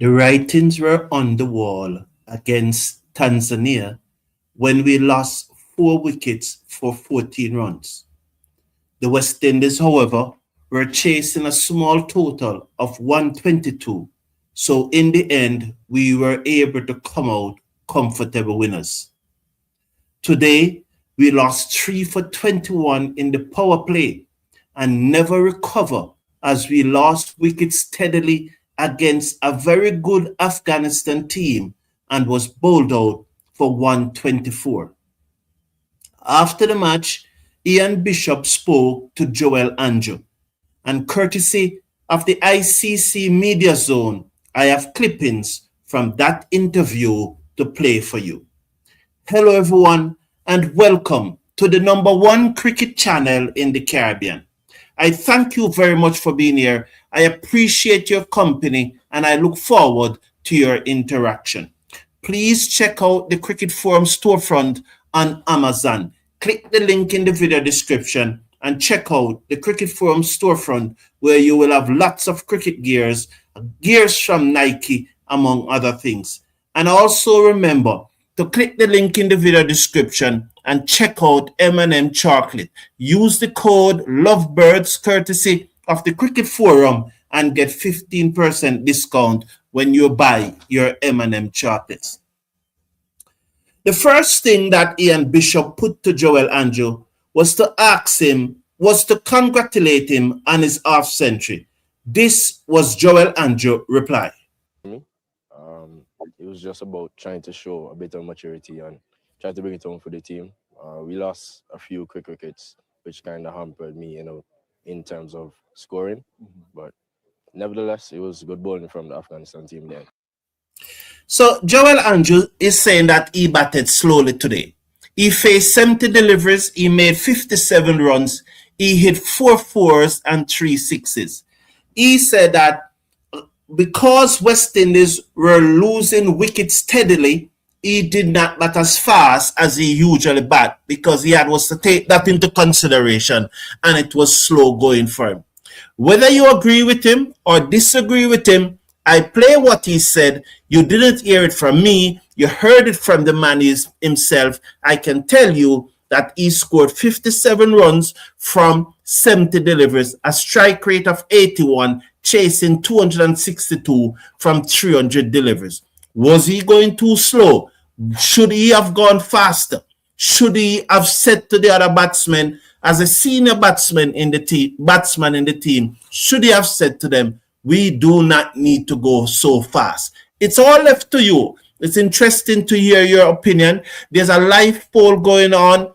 The writings were on the wall against Tanzania when we lost 4 wickets for 14 runs. The West Indies, however, were chasing a small total of 122, so in the end, we were able to come out comfortable winners. Today, we lost 3 for 21 in the power play and never recover as we lost wickets steadily against a very good Afghanistan team and was bowled out for 124. After the match, Ian Bishop spoke to Joel Anjo, and courtesy of the ICC Media Zone, I have clippings from that interview to play for you. Hello, everyone, and welcome to the number one cricket channel in the Caribbean. I thank you very much for being here. I appreciate your company and I look forward to your interaction. Please check out the Cricket Forum storefront on Amazon. Click the link in the video description and check out the Cricket Forum storefront where you will have lots of cricket gears from Nike, among other things. And also remember to click the link in the video description and check out M&M chocolate. Use the code Lovebirds courtesy of the Cricket Forum and get 15% discount when you buy your M&M chocolates. The first thing that Ian Bishop put to Joel Anjo was to congratulate him on his half century. This was Joel Anjo's reply. It was just about trying to show a bit of maturity and try to bring it home for the team. We lost a few quick wickets, which kind of hampered me, in terms of scoring. But nevertheless, it was good bowling from the Afghanistan team there. So Joel Anjo is saying that he batted slowly today. He faced 70 deliveries, he made 57 runs, he hit 4 fours and 3 sixes. He said that because West Indies were losing wickets steadily, he did not bat as fast as he usually bat because he was to take that into consideration and it was slow going for him. Whether you agree with him or disagree with him, I play what he said. You didn't hear it from me. You heard it from the man himself. I can tell you that he scored 57 runs from 70 deliveries, a strike rate of 81, chasing 262 from 300 deliveries. Was he going too slow? Should he have gone faster? Should he have said to the other batsmen, as a senior batsman in the team, should he have said to them, we do not need to go so fast? It's all left to you. It's interesting to hear your opinion. There's a live poll going on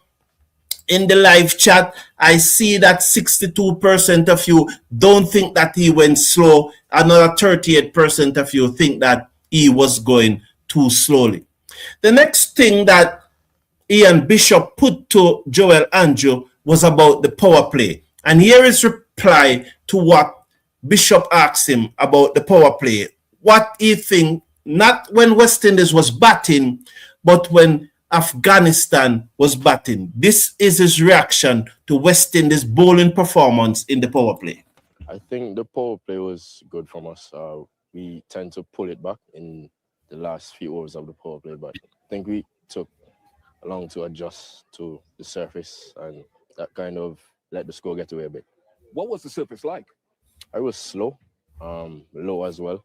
in the live chat. I see that 62% of you don't think that he went slow. Another 38% of you think that he was going too slowly. The next thing that Ian Bishop put to Joel Anjo was about the power play. And here is reply to what Bishop asked him about the power play. What he think, not when West Indies was batting, but when Afghanistan was batting. This is his reaction to West Indies' bowling performance in the power play. I think the power play was good from us. We tend to pull it back in the last few overs of the power play, but I think we took long to adjust to the surface, and that kind of let the score get away a bit. What was the surface like? I was slow, low as well.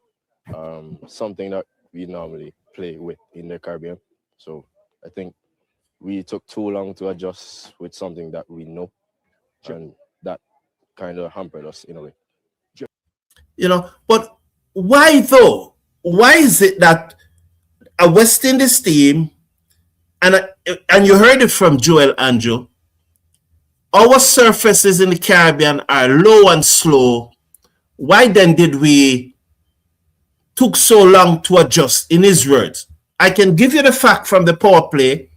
Something that we normally play with in the Caribbean. So I think we took too long to adjust with something that we know, and that kind of hampered us in a way. But why though? Why is it that a West Indies team, and you heard it from Joel Anjo, our surfaces in the Caribbean are low and slow. Why then did we took so long to adjust? In his words, I can give you the fact from the power play.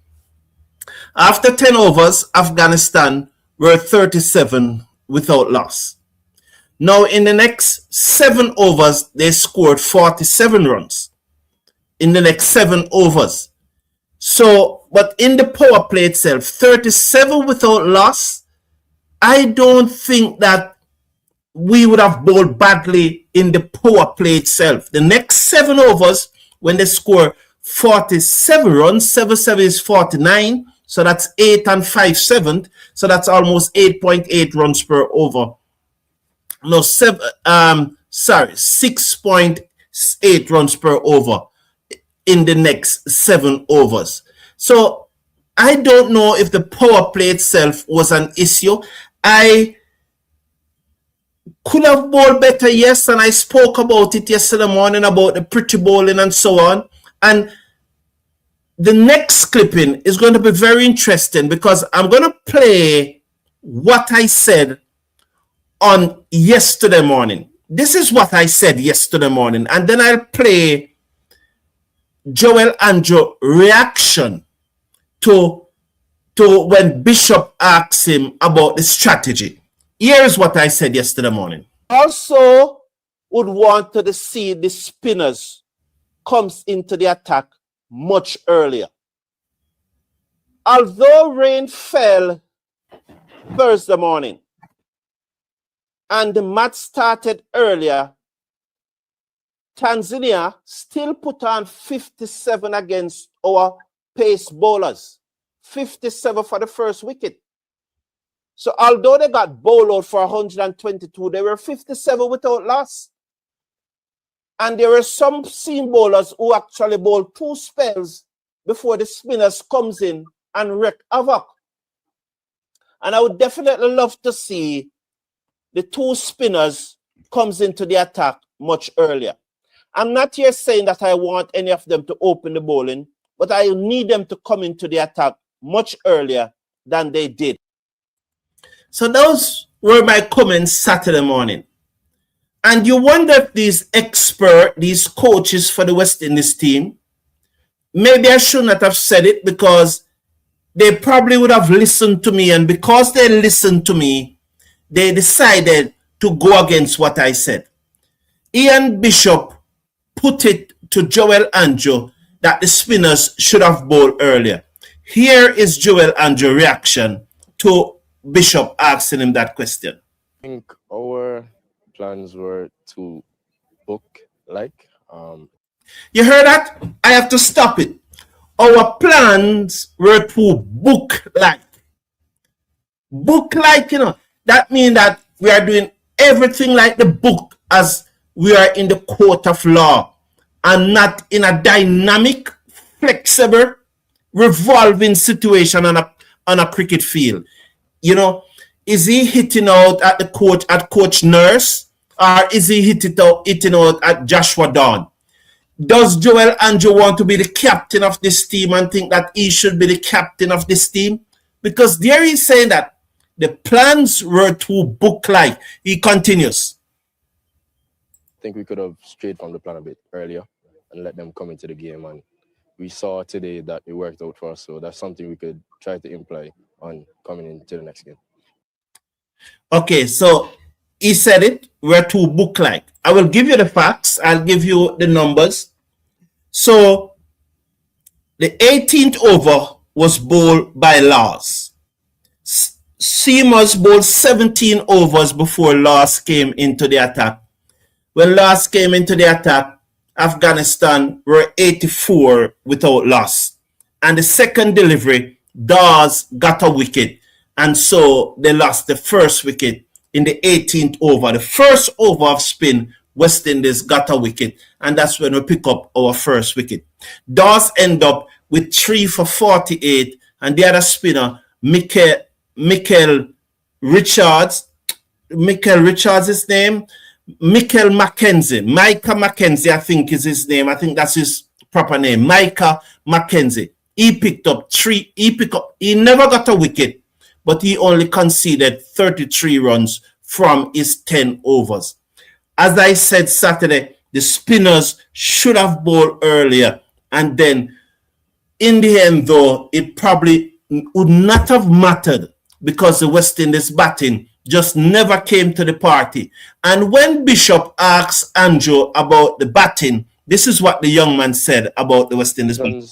After 10 overs, Afghanistan were 37 without loss. Now, in the next 7 overs, they scored 47 runs. In the next 7 overs. So, but in the power play itself, 37 without loss, I don't think that we would have bowled badly in the power play itself. The next 7 overs, when they score 47 runs, 7-7 is 49, so that's 8 and 5/7, so that's almost 8.8 runs per over. No, 6.8 runs per over in the next 7 overs. So I don't know if the power play itself was an issue. I could have bowled better, yes, and I spoke about it yesterday morning about the pretty bowling and so on. And the next clipping is going to be very interesting because I'm going to play what I said on yesterday morning. This is what I said yesterday morning, and then I'll play Joel Andrew's reaction to when Bishop asked him about the strategy. Here's what I said yesterday morning. Also would want to see the spinners comes into the attack much earlier. Although rain fell Thursday morning and the match started earlier, Tanzania still put on 57 against our pace bowlers. 57 for the first wicket. So although they got bowled out for 122, they were 57 without loss. And there were some seam bowlers who actually bowled 2 spells before the spinners comes in and wreak havoc. And I would definitely love to see the 2 spinners comes into the attack much earlier. I'm not here saying that I want any of them to open the bowling, but I need them to come into the attack much earlier than they did. So those were my comments Saturday morning. And you wonder if these experts, these coaches for the West Indies team, maybe I should not have said it because they probably would have listened to me. And because they listened to me, they decided to go against what I said. Ian Bishop put it to Joel Andrew that the spinners should have bowled earlier. Here is Joel Andrew's reaction to Bishop asking him that question. I think our plans were to book You heard that? I have to stop it. Our plans were to book like. Book like, that means that we are doing everything like the book as we are in the court of law and not in a dynamic, flexible, revolving situation on a cricket field. Is he hitting out at the coach at Coach Nurse, or is he hitting out at Joshua Dawn? Does Joel Andrew want to be the captain of this team and think that he should be the captain of this team? Because there he's saying that the plans were to book like. He continues. I think we could have strayed from the plan a bit earlier and let them come into the game. And we saw today that it worked out for us. So that's something we could try to imply on coming into the next game. Okay, so he said it, we're to book like. I will give you the facts. I'll give you the numbers. So the 18th over was bowled by Laws. Seamers bowled 17 overs before Laws came into the attack. When Laws came into the attack, Afghanistan were 84 without loss. And the second delivery, Dawes got a wicket. And so they lost the first wicket in the 18th over. The first over of spin, West Indies got a wicket. And that's when we pick up our first wicket. Dawes end up with 3 for 48. And the other spinner, Michael Richards, his name? Michael Mackenzie. Micah Mackenzie, I think is his name. I think that's his proper name. Micah Mackenzie. He picked up 3. He never got a wicket, but he only conceded 33 runs from his 10 overs. As I said Saturday, the spinners should have bowled earlier. And then in the end, though, it probably would not have mattered because the West Indies batting just never came to the party. And when Bishop asked Andrew about the batting, this is what the young man said about the West Indies batting.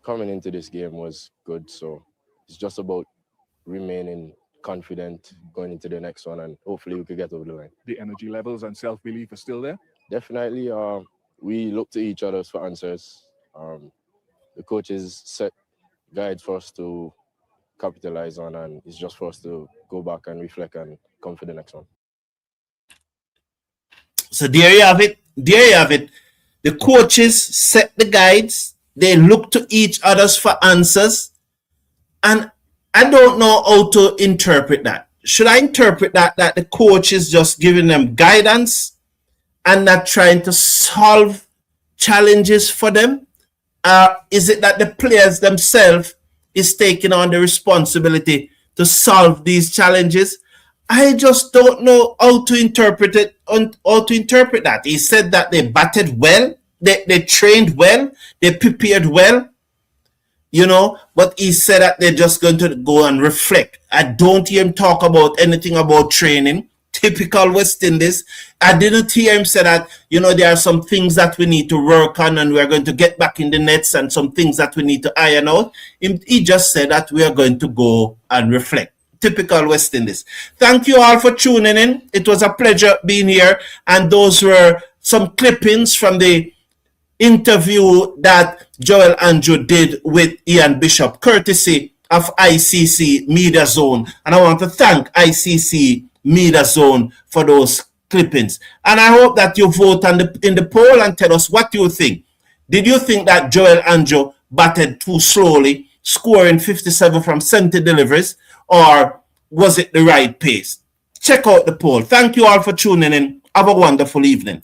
Coming into this game was good, so it's just about remaining confident going into the next one, and hopefully we could get over the line. The energy levels and self-belief are still there? Definitely. We look to each other for answers. The coaches set guides for us to capitalize on, and it's just for us to go back and reflect and come for the next one. So there you have it. There you have it. The coaches set the guides. They look to each others for answers. And I don't know how to interpret that. Should I interpret that the coach is just giving them guidance and not trying to solve challenges for them? Is it that the players themselves is taking on the responsibility to solve these challenges? I just don't know how to interpret it. How to interpret that. He said that they batted well, they trained well, they prepared well, you know, but he said that they're just going to go and reflect. I don't hear him talk about anything about training. Typical West Indies. I didn't hear him say that, you know, there are some things that we need to work on and we're going to get back in the nets and some things that we need to iron out. He just said that we are going to go and reflect. Typical West Indies. Thank you all for tuning in. It was a pleasure being here. And those were some clippings from the interview that Joel Andrew did with Ian Bishop, courtesy of ICC Media Zone. And I want to thank ICC Media Zone for those clippings. And I hope that you vote in the poll and tell us what you think. Did you think that Joel Andrew batted too slowly, scoring 57 from 70 deliveries, or was it the right pace? Check out the poll. Thank you all for tuning in. Have a wonderful evening.